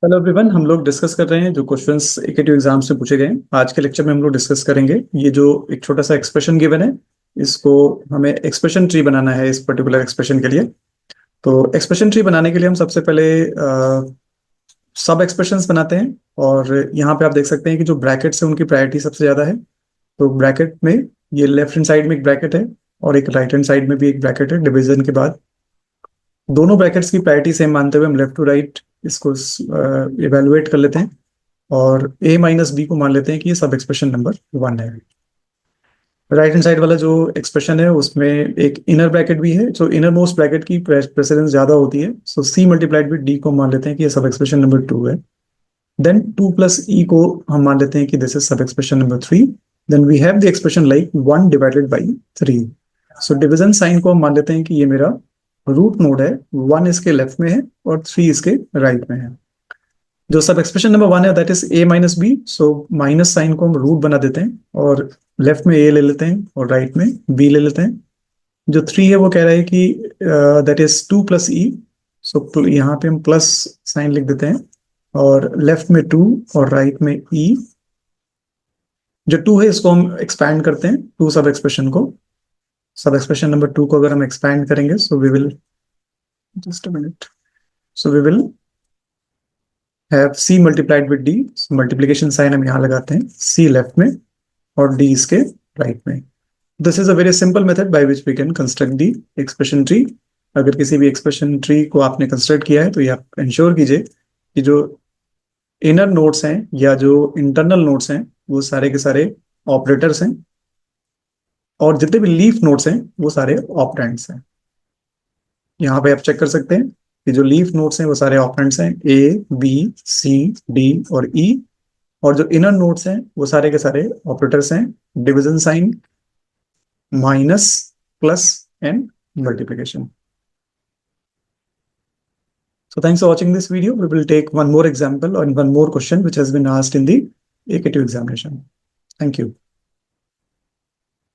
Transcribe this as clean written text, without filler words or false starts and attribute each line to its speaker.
Speaker 1: Hello everyone, हम लोग discuss कर रहे हैं जो क्वेश्चंस एकेटिव एग्जाम से पूछे गए हैं। आज के लेक्चर में हम लोग डिस्कस करेंगे ये जो एक छोटा सा एक्सप्रेशन गिवन है, इसको हमें एक्सप्रेशन ट्री बनाना है इस पर्टिकुलर एक्सप्रेशन के लिए। तो एक्सप्रेशन ट्री बनाने के लिए हम सबसे पहले सब एक्सप्रेशंस बनाते हैं। और यहाँ पे आप देख सकते हैं कि जो ब्रैकेट्स है उनकी प्रायोरिटी सबसे ज़्यादा है। तो ब्रैकेट में ये लेफ्ट हैंड साइड में एक ब्रैकेट है और एक राइट हैंड साइड में भी एक ब्रैकेट है डिवीजन के बाद। दोनों ब्रैकेट्स की प्रायोरिटी सेम मानते हुए हम लेफ्ट टू राइट इसको इवेलुएट कर लेते हैं और a माइनस बी को मान लेते हैं कि ये सब एक्सप्रेशन नंबर 1 है। राइट हैंड साइड वाला जो एक्सप्रेशन है उसमें एक इनर ब्रैकेट भी है, जो इनर मोस्ट ब्रैकेट की प्रेसिडेंस ज्यादा होती है, सो c मल्टीप्लाइड विद d को मान लेते हैं कि ये सब एक्सप्रेशन नंबर 2 है। देन 2 प्लस e को हम मान लेते हैं कि this is sub expression number 3। Then we have the expression like 1 divided by 3। So division sign को हम मान लेते हैं कि ये मेरा रूट नोड है, 1 इसके लेफ्ट में है और 3 इसके राइट में है। जो सब एक्सप्रेशन नंबर 1 है that is a minus B, so minus sign को हम रूट बना देते हैं और लेफ्ट में a ले लेते हैं और राइट में b ले लेते हैं। जो 3 है वो कह रहा है कि दैट इज 2 प्लस e, सो यहाँ पे हम प्लस साइन लिख देते हैं और लेफ्ट में 2 और राइट में e। जो 2 है इसको हम एक्सपैंड करते हैं, 2 सब एक्सप्रेशन को, सब एक्सप्रेशन नंबर 2 को अगर हम एक्सपैंड करेंगे so we will just a minute, so we will have c multiplied with d। Multiplication sign हम यहाँ लगाते हैं, c लेफ्ट में और d इसके राइट में। This is a very simple method by which we can construct the expression tree. अगर किसी भी एक्सप्रेशन ट्री को आपने कंस्ट्रक्ट किया है तो ये आप इंश्योर कीजिए कि जो इनर नोड्स हैं या जो इंटरनल नोड्स हैं वो सारे के सारे ऑपरेटर्स हैं और जितने भी लीफ नोड्स हैं वो सारे ऑपरेंड्स हैं। यहाँ पे आप चेक कर सकते हैं कि जो लीफ नोड्स हैं वो सारे ऑपरेंड्स हैं, ए बी सी डी और ई। और जो इनर नोड्स हैं वो सारे के सारे ऑपरेटर्स हैं, division sign, minus, plus and multiplication. So thanks for watching this video. We will take one more example and one more question which has been asked in the AKT examination. Thank you.